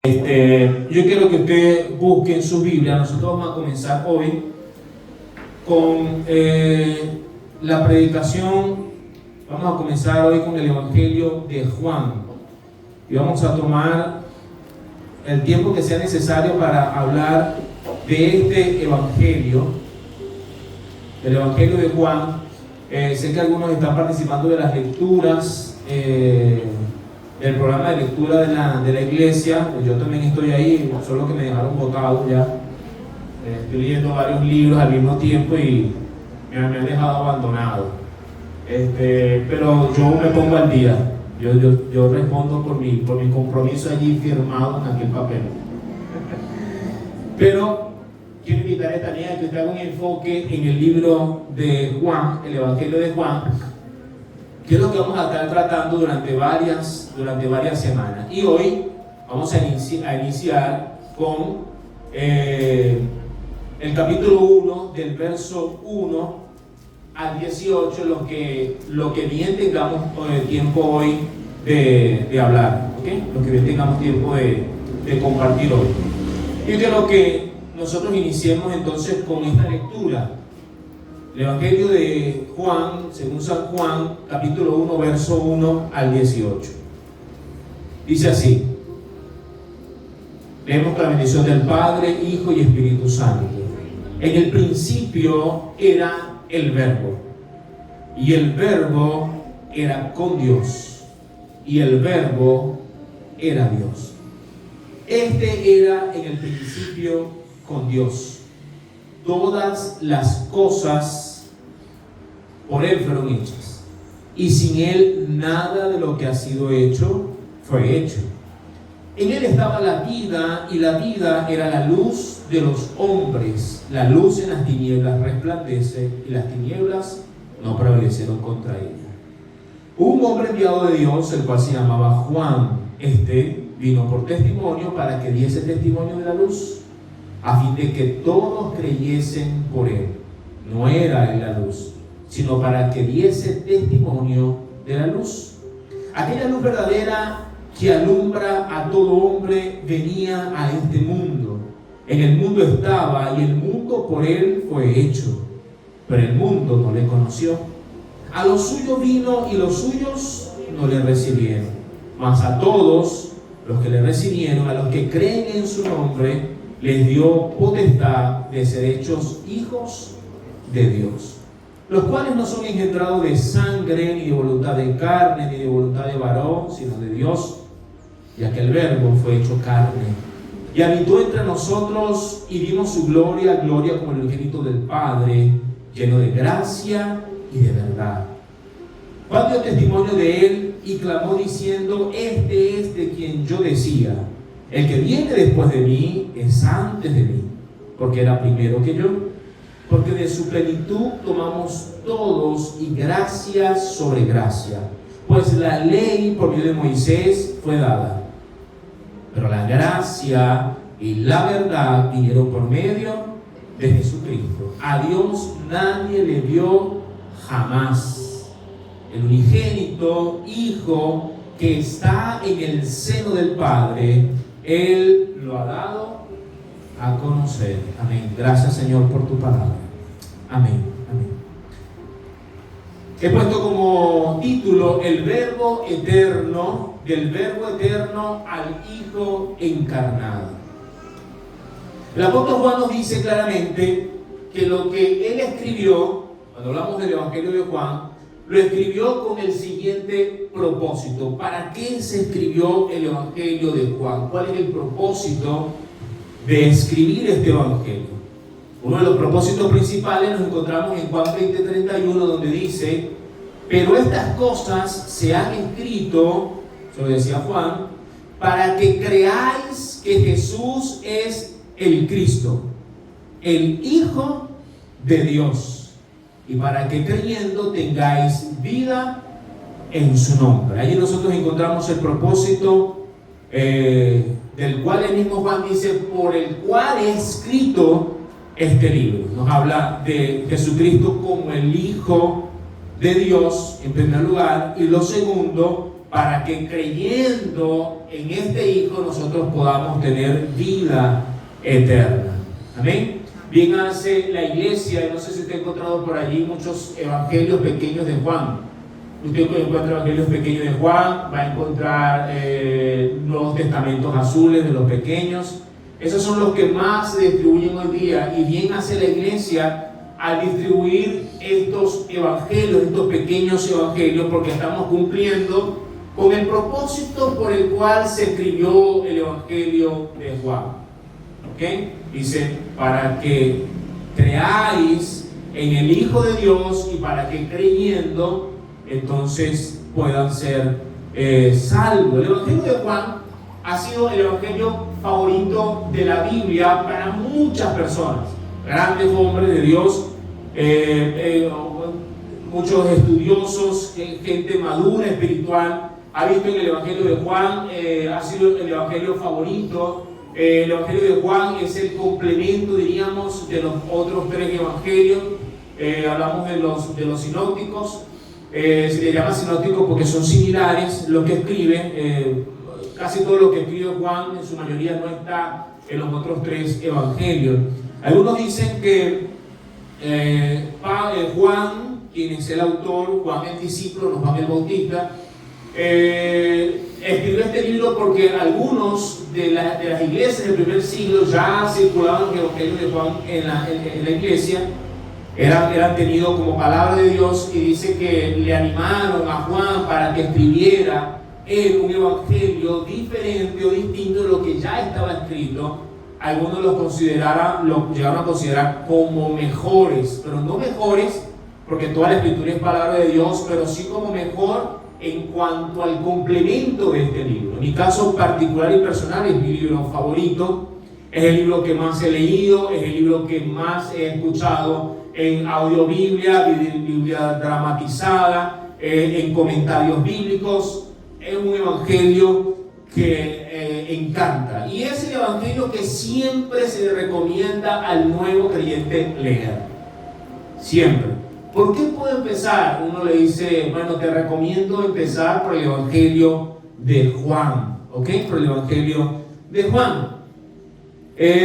Yo quiero que usted busque en su Biblia. Nosotros vamos a comenzar hoy con la predicación. Vamos a comenzar hoy con el Evangelio de Juan y vamos a tomar el tiempo que sea necesario para hablar de este Evangelio, el Evangelio de Juan. Sé que algunos están participando de las lecturas del programa de lectura de la iglesia. Yo también estoy ahí, solo que me dejaron botado ya. Estoy leyendo varios libros al mismo tiempo y me han dejado abandonado. Pero yo me pongo al día. Yo respondo por mi compromiso allí firmado en aquel papel. Pero quiero invitarle también a que usted haga un enfoque en el libro de Juan, el Evangelio de Juan, que es lo que vamos a estar tratando durante varias semanas. Y hoy vamos a iniciar con el capítulo 1, del verso 1 al 18, lo que bien tengamos tiempo hoy de hablar, ¿okay? Lo que bien tengamos tiempo de compartir hoy. Yo quiero que nosotros iniciemos entonces con esta lectura. El Evangelio de Juan, según San Juan, capítulo 1, verso 1 al 18. Dice así. Leemos con la bendición del Padre, Hijo y Espíritu Santo. En el principio era el Verbo, y el Verbo era con Dios, y el Verbo era Dios. Este era en el principio con Dios. Todas las cosas por Él fueron hechas, y sin Él nada de lo que ha sido hecho fue hecho. En Él estaba la vida, y la vida era la luz de los hombres. La luz en las tinieblas resplandece, y las tinieblas no prevalecieron contra ella. Hubo un hombre enviado de Dios, el cual se llamaba Juan. Este vino por testimonio para que diese testimonio de la luz, a fin de que todos creyesen por él. No era él la luz, sino para que diese testimonio de la luz. Aquella luz verdadera que alumbra a todo hombre venía a este mundo. En el mundo estaba, y el mundo por él fue hecho, pero el mundo no le conoció. A los suyos vino, y los suyos no le recibieron. Mas a todos los que le recibieron, a los que creen en su nombre, les dio potestad de ser hechos hijos de Dios, los cuales no son engendrados de sangre, ni de voluntad de carne, ni de voluntad de varón, sino de Dios. Ya que el Verbo fue hecho carne y habitó entre nosotros, y vimos su gloria, gloria como el unigénito del Padre, lleno de gracia y de verdad. Juan dio testimonio de él y clamó diciendo: este es de quien yo decía, el que viene después de mí es antes de mí, porque era primero que yo. Porque de su plenitud tomamos todos, y gracia sobre gracia. Pues la ley por medio de Moisés fue dada, pero la gracia y la verdad vinieron por medio de Jesucristo. A Dios nadie le vio jamás. El unigénito Hijo que está en el seno del Padre, Él lo ha dado a conocer. Amén. Gracias, Señor, por tu palabra. Amén. Amén. He puesto como título el Verbo eterno, del Verbo eterno al Hijo encarnado. El apóstol Juan nos dice claramente que lo que él escribió, cuando hablamos del Evangelio de Juan, lo escribió con el siguiente propósito. ¿Para qué se escribió el Evangelio de Juan? ¿Cuál es el propósito de escribir este Evangelio? Uno de los propósitos principales nos encontramos en Juan 20:31, donde dice: pero estas cosas se han escrito, eso lo decía Juan, para que creáis que Jesús es el Cristo, el Hijo de Dios, y para que creyendo tengáis vida en su nombre. Allí nosotros encontramos el propósito del cual el mismo Juan dice: por el cual he escrito este libro. Nos habla de Jesucristo como el Hijo de Dios en primer lugar, y lo segundo, para que creyendo en este Hijo nosotros podamos tener vida eterna. Amén. Bien hace la iglesia, y no sé si usted ha encontrado por allí muchos evangelios pequeños de Juan. Usted encuentra evangelios pequeños de Juan, va a encontrar Nuevos Testamentos azules de los pequeños. Esos son los que más se distribuyen hoy día, y bien hace la iglesia al distribuir estos evangelios, estos pequeños evangelios, porque estamos cumpliendo con el propósito por el cual se escribió el evangelio de Juan. ¿Okay? Dice, para que creáis en el Hijo de Dios y para que creyendo entonces puedan ser salvos. El evangelio de Juan ha sido el evangelio favorito de la Biblia para muchas personas, grandes hombres de Dios, muchos estudiosos, gente madura espiritual ha visto en el evangelio de Juan, ha sido el evangelio favorito. El evangelio de Juan es el complemento, diríamos, de los otros tres evangelios. Hablamos de los sinópticos. Se le llama sinópticos porque son similares lo que escriben. Casi todo lo que escribe Juan en su mayoría no está en los otros tres evangelios. Algunos dicen que Juan, quien es el autor, Juan el discípulo, no Juan el Bautista, escribió este libro porque algunos de las iglesias del primer siglo ya circulaban los evangelios de Juan en la iglesia, eran tenidos como palabra de Dios, y dice que le animaron a Juan para que escribiera un evangelio diferente o distinto de lo que ya estaba escrito. Algunos lo llegaron a considerar como mejores, pero no mejores porque toda la escritura es palabra de Dios, pero sí como mejor en cuanto al complemento de este libro. En mi caso particular y personal es mi libro favorito, es el libro que más he leído, es el libro que más he escuchado en audiobiblia, Biblia dramatizada, en comentarios bíblicos. Es un evangelio que encanta, y es el evangelio que siempre se le recomienda al nuevo creyente leer, siempre. ¿Por qué puedo empezar? Uno le dice, bueno, te recomiendo empezar por el evangelio de Juan, ¿ok? Por el evangelio de Juan.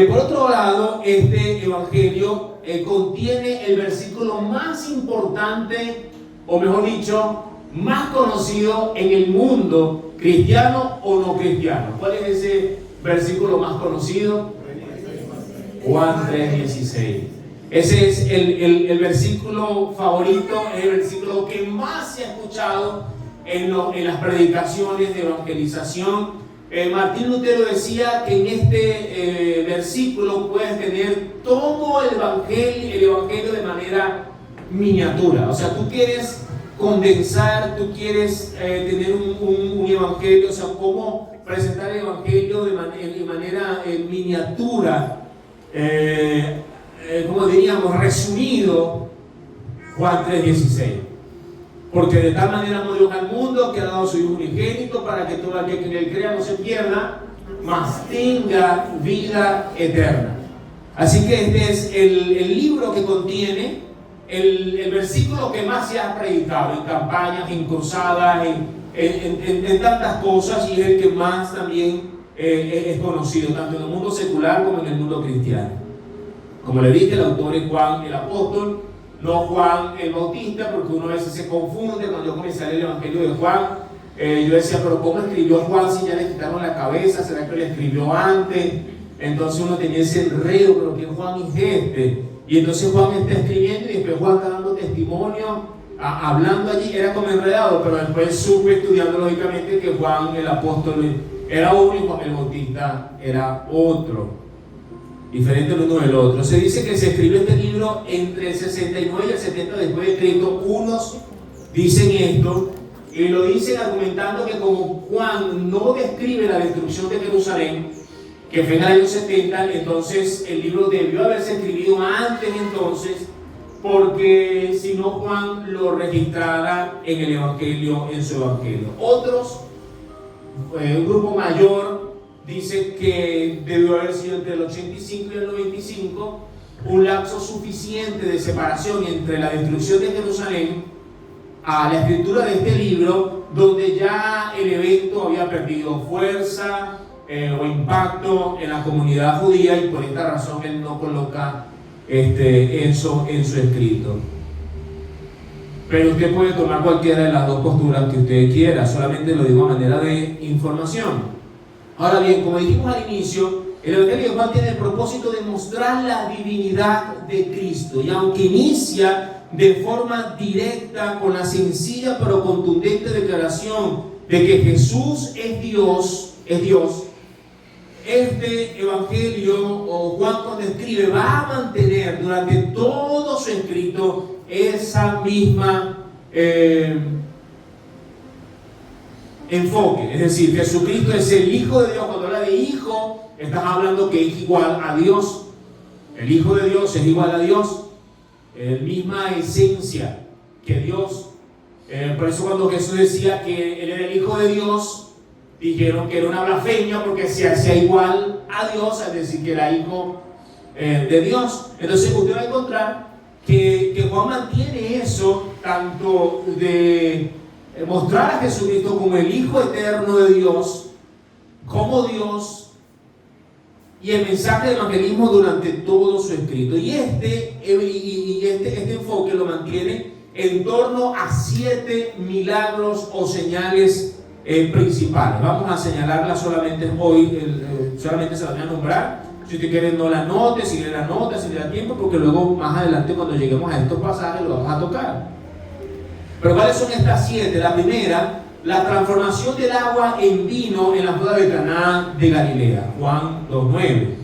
Por otro lado, este evangelio contiene el versículo más importante, o mejor dicho, más conocido en el mundo, cristiano o no cristiano. ¿Cuál es ese versículo más conocido? Juan 3:16. Ese es el versículo favorito, es el versículo que más se ha escuchado en las predicaciones de evangelización. Martín Lutero decía que en este versículo puedes tener todo el evangelio de manera miniatura. O sea, tú quieres condensar, tú quieres tener un evangelio, o sea, cómo presentar el evangelio de manera miniatura, como diríamos, resumido. Juan 3:16. Porque de tal manera amó Dios al mundo que ha dado su Hijo unigénito para que todo aquel que en él crea no se pierda, mas tenga vida eterna. Así que este es el libro que contiene el versículo que más se ha predicado en campañas, en cruzadas, en tantas cosas, y es el que más también es conocido, tanto en el mundo secular como en el mundo cristiano. Como le dije, el autor es Juan el apóstol, no Juan el Bautista, porque uno a veces se confunde. Cuando yo comencé a leer el evangelio de Juan, yo decía, pero ¿cómo escribió Juan si ya le quitaron la cabeza? ¿Será que le escribió antes? Entonces uno tenía ese enredo, pero ¿qué Juan es este? Y entonces Juan está escribiendo y después Juan está dando testimonio, hablando allí. Era como enredado, pero después supe, estudiando lógicamente, que Juan el apóstol era uno y Juan el Bautista era otro, diferente el uno del otro. Se dice que se escribió este libro entre el 69 y el 70 después de Cristo. Unos dicen esto y lo dicen argumentando que como Juan no describe la destrucción de Jerusalén, que fue en el año 70, entonces el libro debió haberse escrito antes entonces, porque si no Juan lo registrara en el evangelio, en su evangelio. Otros, un grupo mayor, dice que debió haber sido entre el 85 y el 95, un lapso suficiente de separación entre la destrucción de Jerusalén a la escritura de este libro, donde ya el evento había perdido fuerza o impacto en la comunidad judía, y por esta razón él no coloca eso en su escrito. Pero usted puede tomar cualquiera de las dos posturas que usted quiera, solamente lo digo a manera de información. Ahora bien, como dijimos al inicio, el Evangelio de Juan tiene el propósito de mostrar la divinidad de Cristo, y aunque inicia de forma directa con la sencilla pero contundente declaración de que Jesús es Dios, este Evangelio, o Juan cuando escribe, va a mantener durante todo su escrito esa misma enfoque. Es decir, Jesucristo es el Hijo de Dios. Cuando habla de Hijo, estás hablando que es igual a Dios. El Hijo de Dios es igual a Dios, misma esencia que Dios. Por eso cuando Jesús decía que Él era el Hijo de Dios, dijeron que era una blasfemia porque se hacía igual a Dios, es decir, que era Hijo de Dios. Entonces usted va a encontrar que Juan mantiene eso, tanto de mostrar a Jesucristo como el Hijo eterno de Dios, como Dios, y el mensaje del evangelismo durante todo su escrito. Y este enfoque lo mantiene en torno a 7 milagros o señales principales. Vamos a señalarlas solamente hoy, solamente se las voy a nombrar. Si usted quiere, no la anote, si le da nota, si le da tiempo, porque luego más adelante cuando lleguemos a estos pasajes lo vamos a tocar. Pero ¿cuáles son estas 7? La primera, la transformación del agua en vino en la boda de Caná de Galilea, Juan 2:9.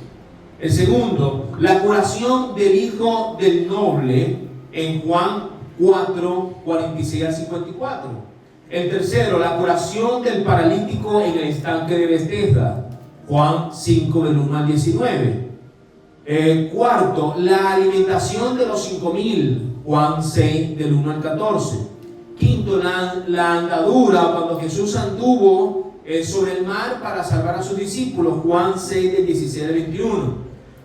El segundo, la curación del hijo del noble en Juan 4:46 al 54. El tercero, la curación del paralítico en el estanque de Betesda, Juan 5 del 1 al 19. Cuarto, la alimentación de los 5,000, Juan 6 del 1 al 14. Quinto, la andadura cuando Jesús anduvo sobre el mar para salvar a sus discípulos, Juan 6 del 16 al 21.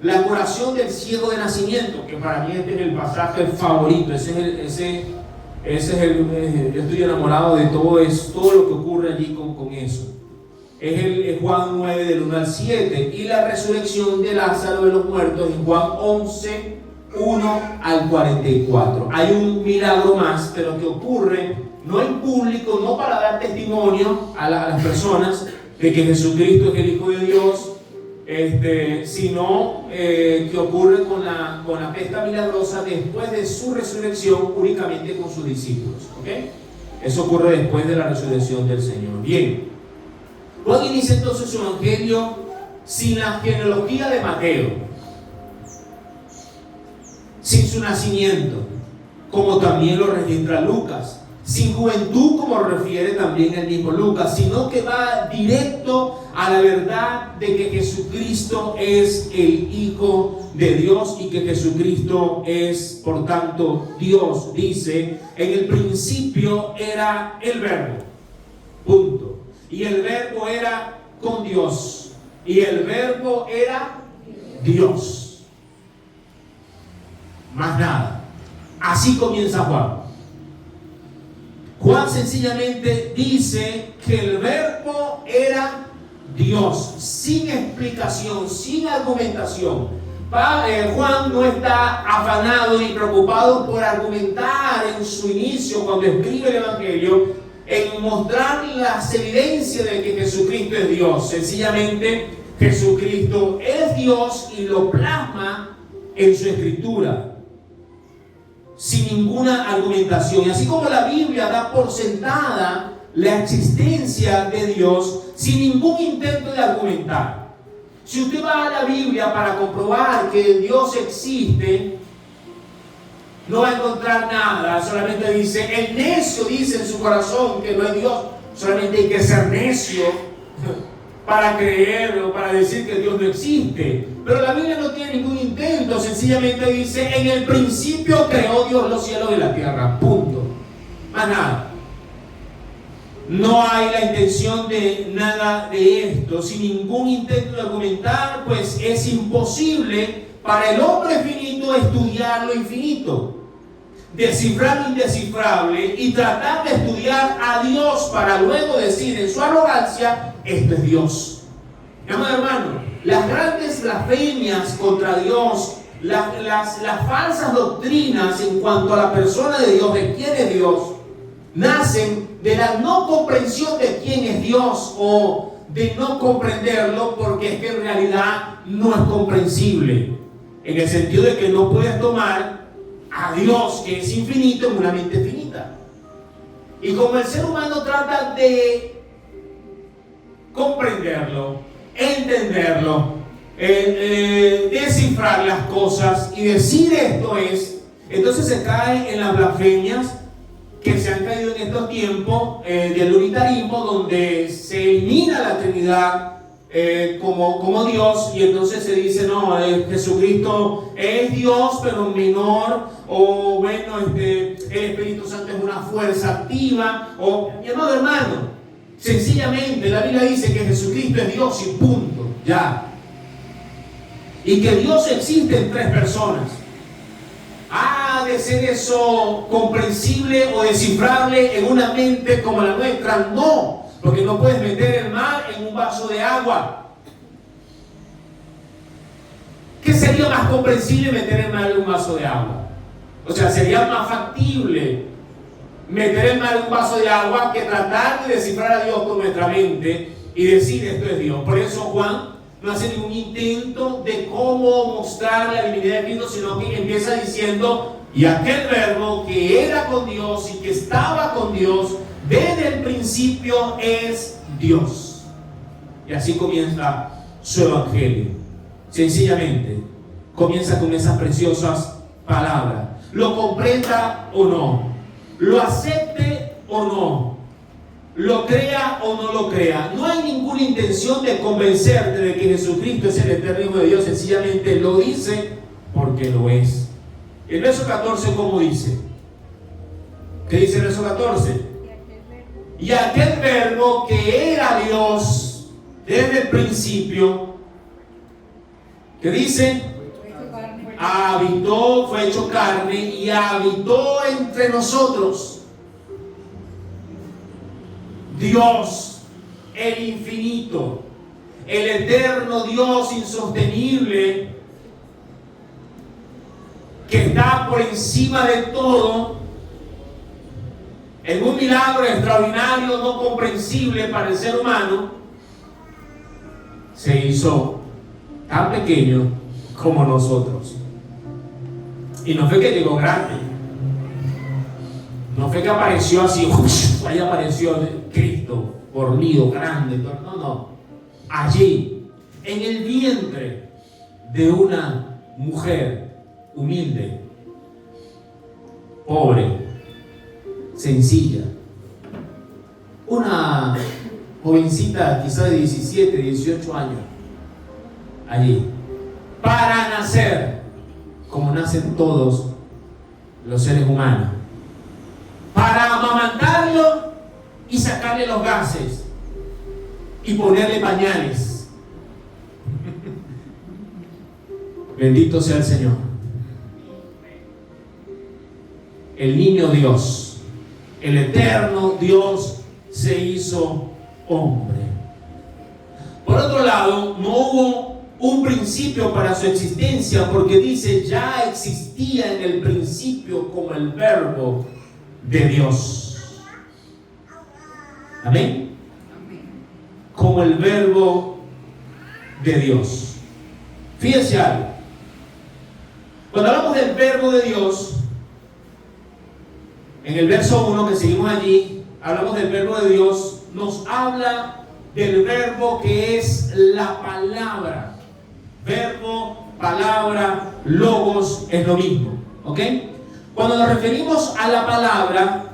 La curación del ciego de nacimiento, que para mí este es el pasaje favorito, yo estoy enamorado de todo lo que ocurre allí con eso. Es el Juan 9 del 1 al 7, y la resurrección de Lázaro de los muertos en Juan 11, 1 al 44. Hay un milagro más, pero que ocurre no en público, no para dar testimonio a las personas de que Jesucristo es el Hijo de Dios, sino que ocurre con la pesca milagrosa después de su resurrección, únicamente con sus discípulos. ¿Okay? Eso ocurre después de la resurrección del Señor. Bien, Juan inicia entonces su evangelio sin la genealogía de Mateo, sin su nacimiento, como también lo registra Lucas, sin juventud, como refiere también el mismo Lucas, sino que va directo a la verdad de que Jesucristo es el Hijo de Dios y que Jesucristo es, por tanto, Dios. Dice, en el principio era el Verbo, punto. Y el Verbo era con Dios, y el Verbo era Dios. Más nada. Así comienza Juan. Juan sencillamente dice que el Verbo era Dios, sin explicación, sin argumentación. Juan no está afanado ni preocupado por argumentar en su inicio, cuando escribe el Evangelio, en mostrar las evidencias de que Jesucristo es Dios. Sencillamente, Jesucristo es Dios y lo plasma en su escritura, sin ninguna argumentación. Y así como la Biblia da por sentada la existencia de Dios, sin ningún intento de argumentar. Si usted va a la Biblia para comprobar que Dios existe, no va a encontrar nada. Solamente dice, el necio dice en su corazón que no hay Dios. Solamente hay que ser necio para creer o para decir que Dios no existe. Pero la Biblia no tiene ningún intento, sencillamente dice, en el principio creó Dios los cielos y la tierra, punto. Más nada. No hay la intención de nada de esto, sin ningún intento de argumentar, pues es imposible para el hombre finito estudiar lo infinito. descifrar lo indescifrable y tratar de estudiar a Dios para luego decir en su arrogancia, esto es Dios. Amado hermano, las grandes blasfemias contra Dios, las falsas doctrinas en cuanto a la persona de Dios, de quién es Dios, nacen de la no comprensión de quién es Dios o de no comprenderlo, porque es que en realidad no es comprensible, en el sentido de que no puedes tomar a Dios, que es infinito, en una mente finita. Y como el ser humano trata de comprenderlo, entenderlo, descifrar las cosas y decir esto es, entonces se cae en las blasfemias que se han caído en estos tiempos del unitarismo, donde se elimina la Trinidad como Dios, y entonces se dice, no, Jesucristo es Dios pero menor, o bueno, el Espíritu Santo es una fuerza activa, o mi amado hermano, sencillamente la Biblia dice que Jesucristo es Dios y punto, ya. Y que Dios existe en tres personas. ¿Ha de ser eso comprensible o descifrable en una mente como la nuestra? No, porque no puedes meter el mar en un vaso de agua. ¿Qué sería más comprensible meter el mar en un vaso de agua? O sea, sería más factible meter el mar en un vaso de agua que tratar de descifrar a Dios con nuestra mente y decir esto es Dios. Por eso Juan no hace ningún intento de cómo mostrar la divinidad de Cristo, sino que empieza diciendo, y aquel verbo que era con Dios y que estaba con Dios desde el principio es Dios. Y así comienza su evangelio. Sencillamente comienza con esas preciosas palabras. Lo comprenda o no, lo acepte o no, lo crea o no lo crea, no hay ninguna intención de convencerte de que Jesucristo es el eterno Hijo de Dios. Sencillamente lo dice porque lo es. El verso 14, ¿cómo dice? ¿Qué dice el verso 14? Y aquel verbo que era Dios desde el principio, ¿qué dice? Habitó, fue hecho carne y habitó entre nosotros. Dios, el infinito, el eterno Dios insostenible, que está por encima de todo, en un milagro extraordinario, no comprensible para el ser humano, se hizo tan pequeño como nosotros. Y no fue que llegó grande, no fue que apareció así, ahí apareció Cristo, fornido, grande, no. Allí, en el vientre de una mujer humilde, pobre, sencilla, una jovencita quizá de 17, 18 años, allí, para nacer, como nacen todos los seres humanos, para amamantarlo y sacarle los gases y ponerle pañales. Bendito sea el Señor. El niño Dios, el eterno Dios, se hizo hombre. Por otro lado, no hubo un principio para su existencia, porque dice, ya existía en el principio como el verbo de Dios. Amén. Como el verbo de Dios. Fíjense algo. Cuando hablamos del verbo de Dios, en el verso 1 que seguimos allí, hablamos del verbo de Dios, nos habla del verbo que es la palabra. Verbo, palabra, logos es lo mismo. ¿Ok? Cuando nos referimos a la palabra,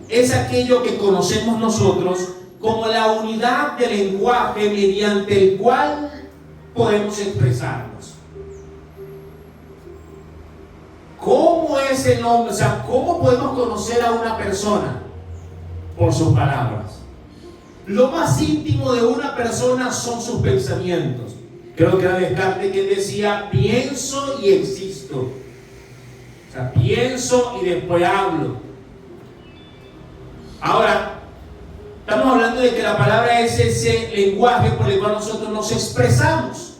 es aquello que conocemos nosotros como la unidad de lenguaje mediante el cual podemos expresarnos. ¿Cómo es el hombre? O sea, ¿cómo podemos conocer a una persona? Por sus palabras. Lo más íntimo de una persona son sus pensamientos. Creo que era Descartes quien decía, pienso y existo. O sea, pienso y después hablo. Ahora, estamos hablando de que la palabra es ese lenguaje por el cual nosotros nos expresamos.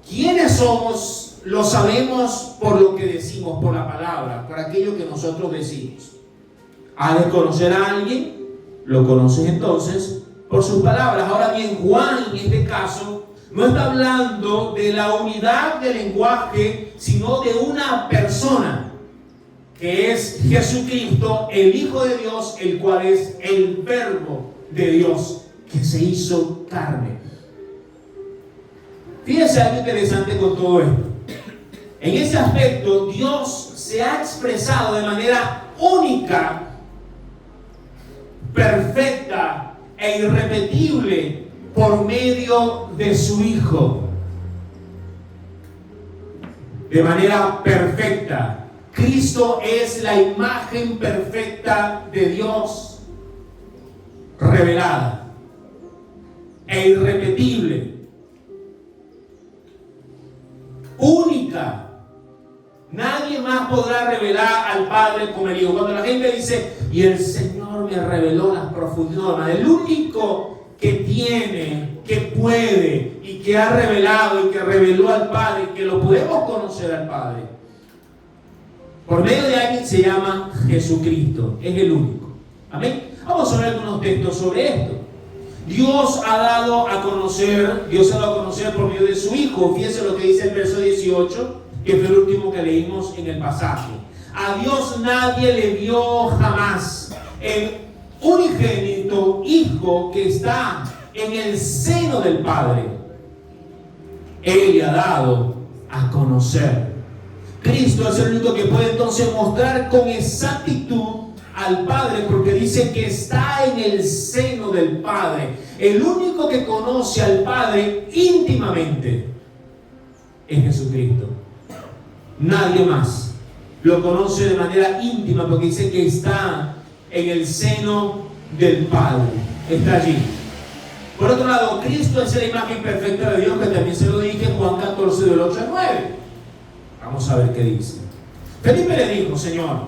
¿Quiénes somos? Lo sabemos por lo que decimos, por la palabra, por aquello que nosotros decimos. ¿Has de conocer a alguien? Lo conoces entonces por sus palabras. Ahora bien, Juan en este caso no está hablando de la unidad del lenguaje, sino de una persona, que es Jesucristo, el Hijo de Dios, el cual es el Verbo de Dios, que se hizo carne. Fíjense algo interesante con todo esto. En ese aspecto, Dios se ha expresado de manera única, perfecta e irrepetible por medio de su Hijo. De manera perfecta. Cristo es la imagen perfecta de Dios, revelada e irrepetible, única. Nadie más podrá revelar al Padre como el Hijo. Cuando la gente dice, y el Señor me reveló las profundidades, el único que tiene, que puede y que ha revelado y que reveló al Padre, que lo podemos conocer al Padre por medio de alguien, se llama Jesucristo. Es el único. Amén. Vamos a ver algunos textos sobre esto. Dios ha dado a conocer por medio de su Hijo. Fíjense lo que dice el verso 18, que fue el último que leímos en el pasaje. A Dios nadie le vio jamás. El unigénito Hijo que está en el seno del Padre, Él le ha dado a conocer. Cristo es el único que puede entonces mostrar con exactitud al Padre, porque dice que está en el seno del Padre. El único que conoce al Padre íntimamente es Jesucristo. Nadie más lo conoce de manera íntima, porque dice que está en el seno del Padre. Está allí. Por otro lado, Cristo es la imagen perfecta de Dios, que también se lo dije en Juan 14, del 8 al 9. Vamos a ver qué dice. Felipe le dijo, Señor,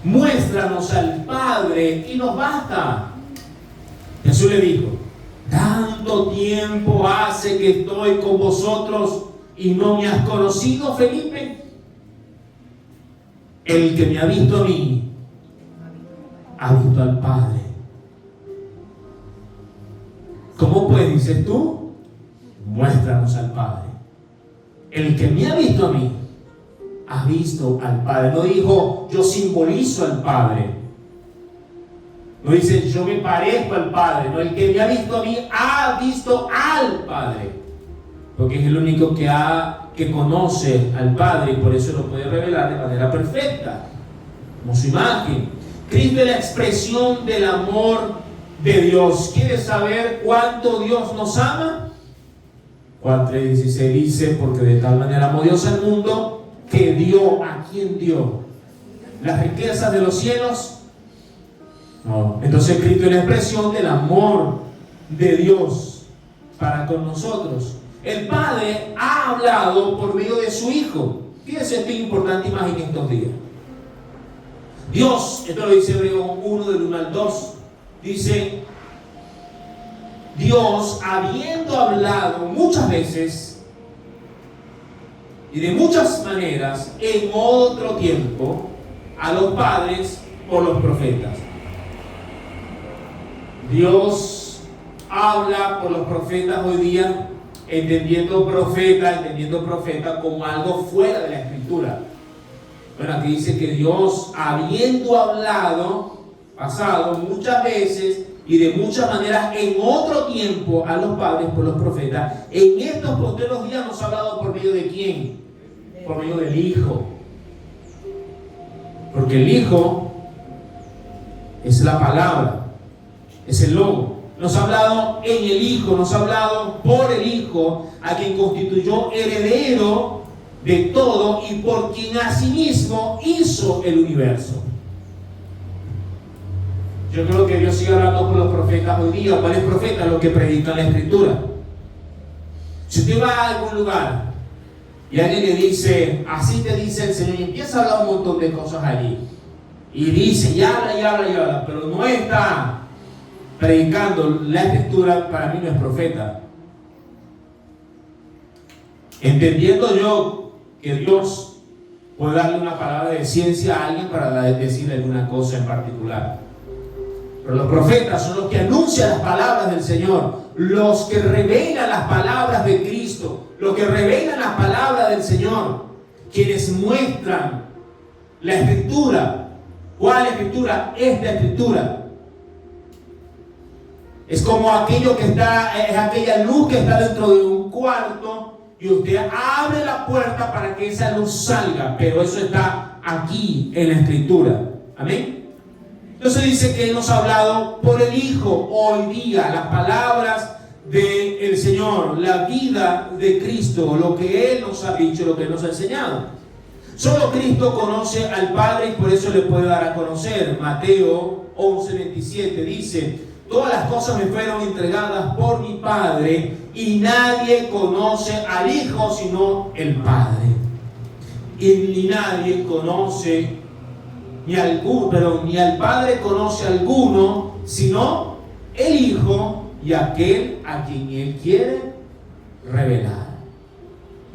muéstranos al Padre y nos basta. Jesús le dijo, tanto tiempo hace que estoy con vosotros y no me has conocido, Felipe. El que me ha visto a mí, ha visto al Padre. ¿Cómo pues dices tú? Muéstranos al Padre. El que me ha visto a mí, ha visto al Padre. No dijo, yo simbolizo al Padre. No dice, yo me parezco al Padre. No, el que me ha visto a mí, ha visto al Padre. Porque es el único que conoce al Padre, y por eso lo puede revelar de manera perfecta, como su imagen. Cristo es la expresión del amor de Dios. ¿Quieres saber cuánto Dios nos ama? Juan 3:16 dice, porque de tal manera amó Dios al mundo, que dio. ¿A quién dio? ¿Las riquezas de los cielos? No. Entonces Cristo es la expresión del amor de Dios para con nosotros. El Padre ha hablado por medio de su Hijo. Fíjense esta importante imagen en estos días. Dios, esto lo dice Hebreo 1, del 1 al 2, dice, Dios, habiendo hablado muchas veces y de muchas maneras en otro tiempo a los padres por los profetas. Dios habla por los profetas hoy día, entendiendo profeta como algo fuera de la Escritura. Bueno, aquí dice que Dios, habiendo hablado, pasado muchas veces y de muchas maneras en otro tiempo a los padres por los profetas, en estos postreros días nos ha hablado por medio de ¿quién? Por medio del Hijo. Porque el Hijo es la palabra, es el logo. Nos ha hablado en el Hijo, nos ha hablado por el Hijo, a quien constituyó heredero de todo y por quien asimismo hizo el universo. Yo creo que Dios sigue hablando con los profetas hoy día. ¿Cuáles profetas? Los que predican la Escritura. Si usted va a algún lugar y alguien le dice, así te dice el Señor, y empieza a hablar un montón de cosas allí, y dice, y habla, pero no está predicando la Escritura, para mí no es profeta. Entendiendo yo que Dios puede darle una palabra de ciencia a alguien para decirle alguna cosa en particular, pero los profetas son los que anuncian las palabras del Señor, los que revelan las palabras de Cristo, los que revelan las palabras del Señor, quienes muestran la Escritura. ¿Cuál Escritura? Esta Escritura. Es como aquello que está, es aquella luz que está dentro de un cuarto y usted abre la puerta para que esa luz salga, pero eso está aquí en la Escritura. Amén. Entonces dice que Él nos ha hablado por el Hijo hoy día, las palabras del Señor, la vida de Cristo, lo que Él nos ha dicho, lo que Él nos ha enseñado. Solo Cristo conoce al Padre y por eso le puede dar a conocer. Mateo 11:27 dice, todas las cosas me fueron entregadas por mi Padre y nadie conoce al Hijo sino el Padre. Y ni nadie conoce ni al Padre conoce alguno, sino el Hijo y aquel a quien Él quiere revelar.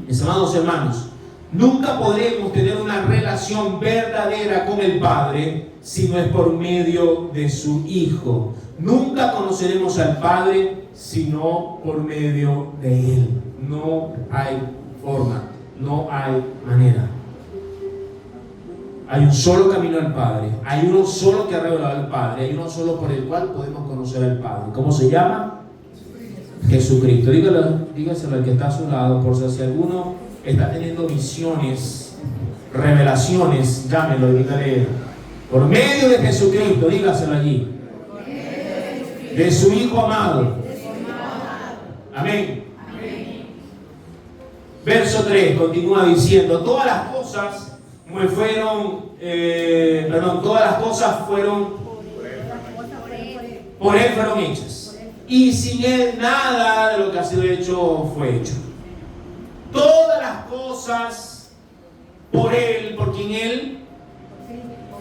Mis amados hermanos, nunca podremos tener una relación verdadera con el Padre si no es por medio de su Hijo. Nunca conoceremos al Padre sino por medio de Él. No hay forma, no hay manera. Hay un solo camino al Padre, hay uno solo que ha revelado al Padre, hay uno solo por el cual podemos conocer al Padre. ¿Cómo se llama? Jesucristo. Dígaselo al que está a su lado, por si alguno está teniendo visiones, revelaciones, llámelo y dígale, por medio de Jesucristo, dígaselo allí, de su Hijo amado. Amén. Verso 3 continúa diciendo, todas las cosas fueron por Él fueron hechas, y sin Él nada de lo que ha sido hecho fue hecho. Todas las cosas por Él, por quien Él,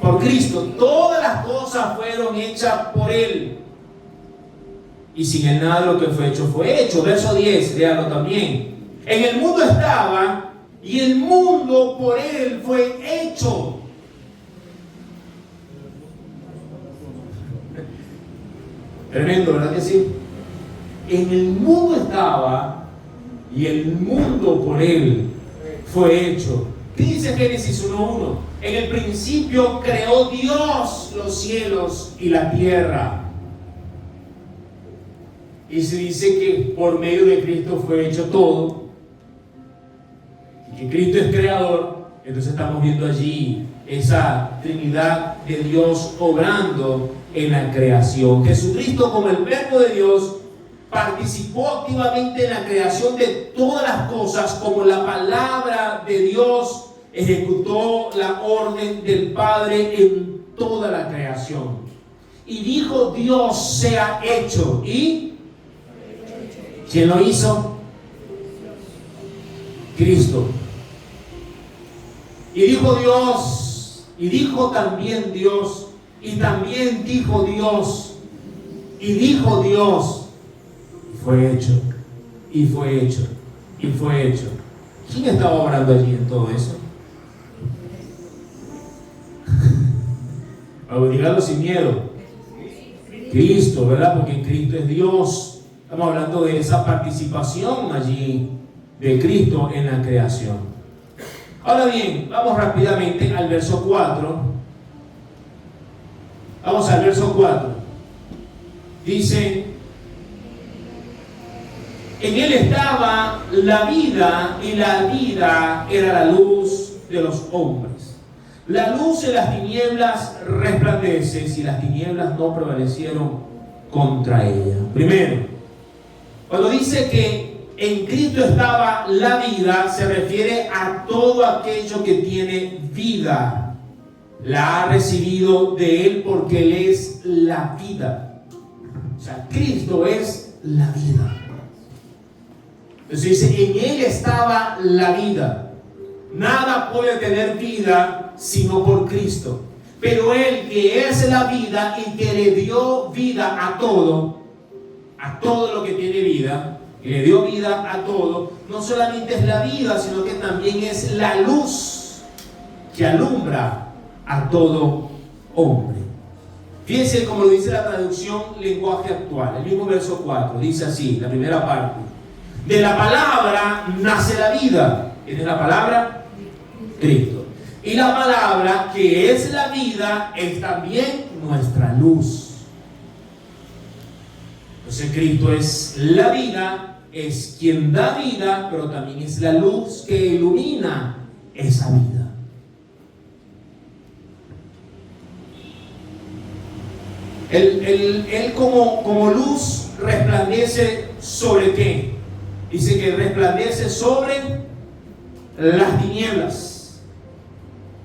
por Cristo, todas las cosas fueron hechas por Él, y sin Él nada de lo que fue hecho. Verso 10, léalo también. En el mundo estaba, y el mundo por Él fue hecho. Tremendo, ¿verdad que sí? En el mundo estaba, y el mundo por Él fue hecho. ¿Qué dice Génesis 1:1? En el principio creó Dios los cielos y la tierra. Y se dice que por medio de Cristo fue hecho todo, y que Cristo es creador. Entonces estamos viendo allí esa Trinidad de Dios obrando en la creación. Jesucristo, como el Verbo de Dios, participó activamente en la creación de todas las cosas, como la palabra de Dios ejecutó la orden del Padre en toda la creación. Y dijo Dios sea hecho. ¿Y quién lo hizo? Cristo. Y dijo Dios, y dijo también Dios, y también dijo Dios, y dijo Dios, y fue hecho, y fue hecho, y fue hecho. ¿Quién estaba obrando allí en todo eso? Dígalo sin miedo. Cristo, ¿verdad? Porque Cristo es Dios. Estamos hablando de esa participación allí de Cristo en la creación. Ahora bien, vamos rápidamente al verso 4. Vamos al verso 4. Dice, en Él estaba la vida, y la vida era la luz de los hombres. La luz en las tinieblas resplandece, y las tinieblas no prevalecieron contra ella. Primero, cuando dice que en Cristo estaba la vida, se refiere a todo aquello que tiene vida. La ha recibido de Él porque Él es la vida. O sea, Cristo es la vida. Entonces dice, en Él estaba la vida. Nada puede tener vida sino por Cristo. Pero Él que es la vida y que le dio vida a todo lo que tiene vida, y le dio vida a todo, no solamente es la vida, sino que también es la luz que alumbra a todo hombre. Fíjense como lo dice la traducción lenguaje actual, el mismo verso 4, dice así, la primera parte: de la palabra nace la vida. ¿Quién es la palabra? Cristo. Y la palabra, que es la vida, es también nuestra luz. Entonces Cristo es la vida, es quien da vida, pero también es la luz que ilumina esa vida. Él como luz resplandece ¿sobre qué? Dice que resplandece sobre las tinieblas.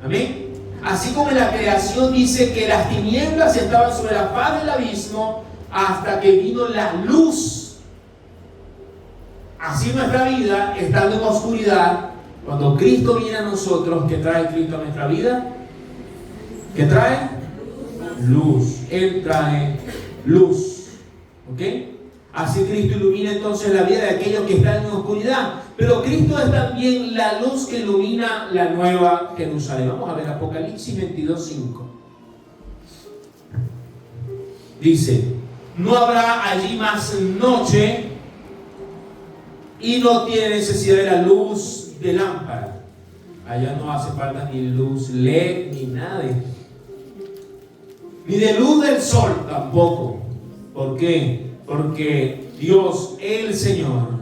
Amén. Así como en la creación dice que las tinieblas estaban sobre la faz del abismo hasta que vino la luz. Así nuestra vida, estando en oscuridad, cuando Cristo viene a nosotros, ¿qué trae Cristo a nuestra vida? ¿Qué trae? Luz. Él trae luz. ¿Ok? Así Cristo ilumina entonces la vida de aquellos que están en oscuridad. Pero Cristo es también la luz que ilumina la nueva Jerusalén. Vamos a ver Apocalipsis 22:5. Dice: no habrá allí más noche y no tiene necesidad de la luz de lámpara. Allá no hace falta ni luz LED ni nada de esto. Ni de luz del sol tampoco. ¿Por qué? Porque Dios, el Señor,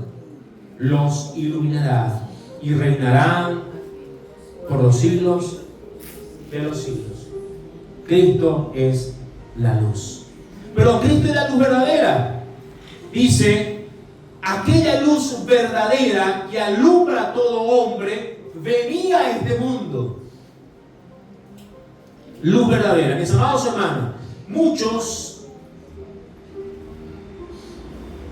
los iluminará y reinarán por los siglos de los siglos. Cristo es la luz. Pero Cristo es la luz verdadera. Dice: aquella luz verdadera que alumbra a todo hombre venía a este mundo. Luz verdadera. Mis amados hermanos, muchos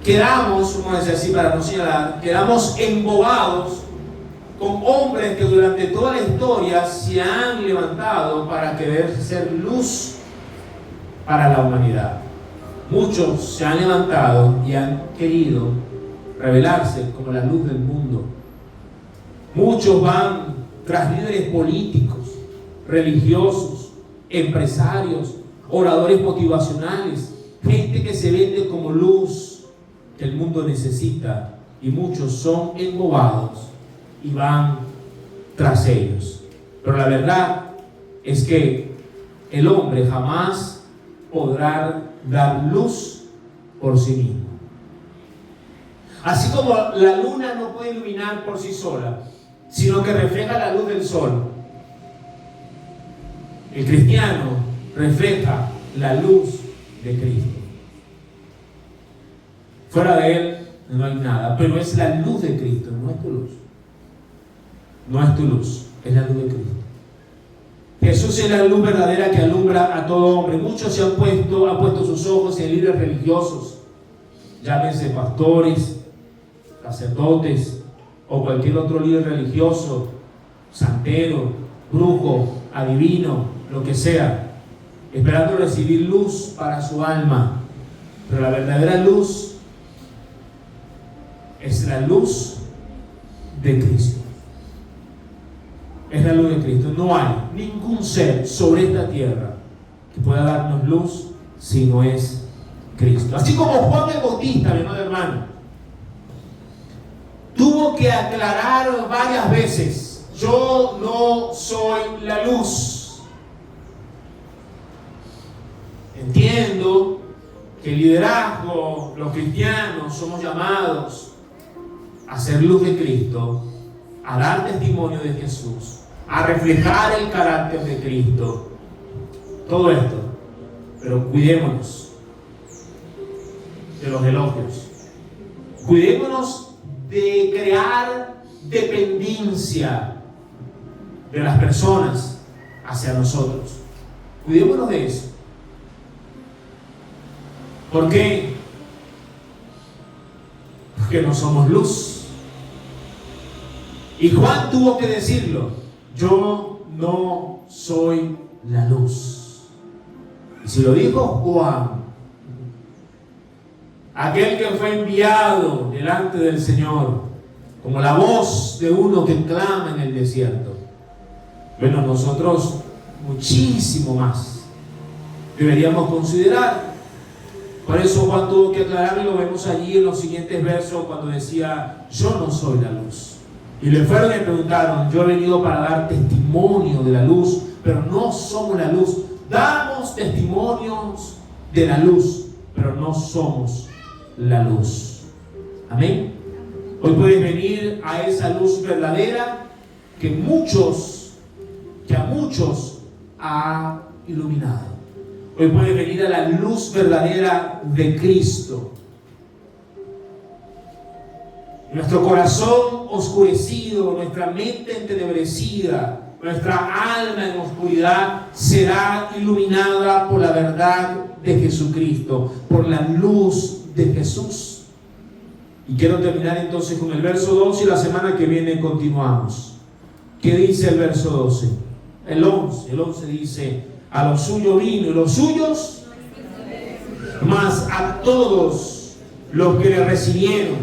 quedamos, vamos a decir así para no señalar, quedamos embobados con hombres que durante toda la historia se han levantado para querer ser luz para la humanidad. Muchos se han levantado y han querido revelarse como la luz del mundo. Muchos van tras líderes políticos, religiosos, empresarios, oradores motivacionales, gente que se vende como luz que el mundo necesita, y muchos son embobados y van tras ellos. Pero la verdad es que el hombre jamás podrá dar luz por sí mismo. Así como la luna no puede iluminar por sí sola, sino que refleja la luz del sol, el cristiano refleja la luz de Cristo. Fuera de Él no hay nada, pero es la luz de Cristo, no es tu luz. No es tu luz, es la luz de Cristo. Jesús es la luz verdadera que alumbra a todo hombre. Muchos se han puesto sus ojos en líderes religiosos, llámense pastores, sacerdotes o cualquier otro líder religioso, santero, brujo, adivino, lo que sea, esperando recibir luz para su alma. Pero la verdadera luz es la luz de Cristo. Es la luz de Cristo. No hay ningún ser sobre esta tierra que pueda darnos luz si no es Cristo. Así como Juan el Bautista, mi amado hermano, tuvo que aclarar varias veces: yo no soy la luz. Entiendo que el liderazgo, los cristianos, somos llamados a ser luz de Cristo, a dar testimonio de Jesús, a reflejar el carácter de Cristo. Todo esto. Pero cuidémonos de los elogios. Cuidémonos de crear dependencia de las personas hacia nosotros. Cuidémonos de eso. ¿Por qué? Porque no somos luz. Y Juan tuvo que decirlo: yo no soy la luz. Y si lo dijo Juan, aquel que fue enviado delante del Señor, como la voz de uno que clama en el desierto, bueno, nosotros muchísimo más deberíamos considerar. Por eso Juan tuvo que aclararlo, y lo vemos allí en los siguientes versos cuando decía: yo no soy la luz. Y le fueron y le preguntaron: yo he venido para dar testimonio de la luz, pero no somos la luz. Damos testimonios de la luz, pero no somos la luz. Amén. Hoy puedes venir a esa luz verdadera que a muchos ha iluminado. Hoy puedes venir a la luz verdadera de Cristo. Nuestro corazón oscurecido, nuestra mente entenebrecida, nuestra alma en oscuridad será iluminada por la verdad de Jesucristo, por la luz de Jesús. Y quiero terminar entonces con el verso 12, y la semana que viene continuamos. ¿Qué dice el verso 12? El 11 dice: a los suyos vino y los suyos, mas a todos los que le recibieron,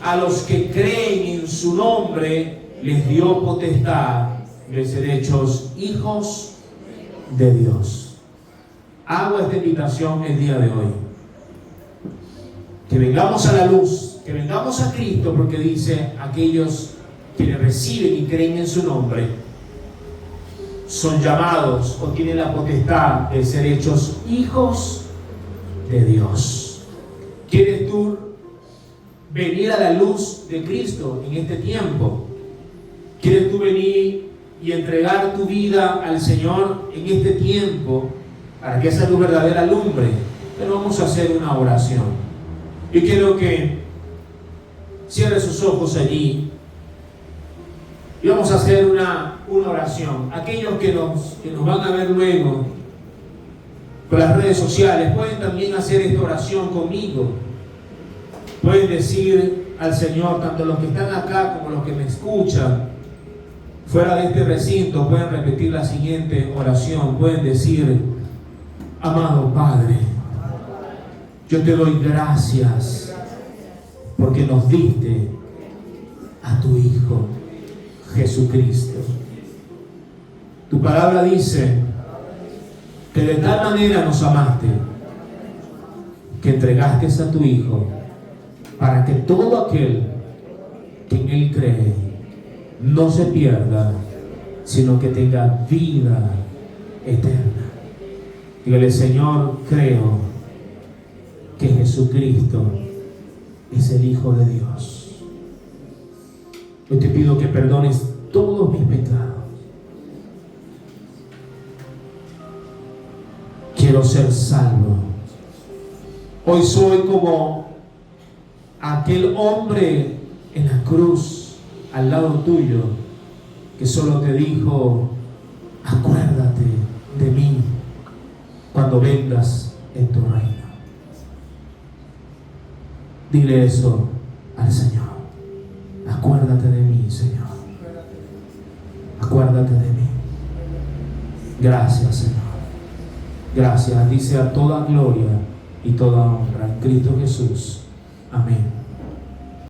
a los que creen en su nombre, les dio potestad de ser hechos hijos de Dios. Hago esta invitación el día de hoy: que vengamos a la luz, que vengamos a Cristo, porque dice: aquellos que le reciben y creen en su nombre son llamados o tienen la potestad de ser hechos hijos de Dios. ¿Quieres tú venir a la luz de Cristo en este tiempo? ¿Quieres tú venir y entregar tu vida al Señor en este tiempo para que esa luz verdadera alumbre? Pero vamos a hacer una oración. Yo quiero que cierre sus ojos allí y vamos a hacer una oración. Aquellos que nos van a ver luego por las redes sociales pueden también hacer esta oración conmigo. Pueden decir al Señor, tanto los que están acá como los que me escuchan fuera de este recinto, pueden repetir la siguiente oración. Pueden decir: amado Padre, yo te doy gracias porque nos diste a tu Hijo Jesucristo. Tu palabra dice que de tal manera nos amaste que entregaste a tu Hijo para que todo aquel que en Él cree no se pierda, sino que tenga vida eterna. Dígale: Señor, creo que Jesucristo es el Hijo de Dios. Yo te pido que perdones todos mis pecados. Quiero ser salvo. Hoy soy como aquel hombre en la cruz al lado tuyo, que solo te dijo: acuérdate de mí cuando vengas en tu reino. Dile eso al Señor: acuérdate de mí, Señor. Acuérdate de mí. Gracias, Señor. Gracias. Dice: a toda gloria y toda honra en Cristo Jesús. Amén.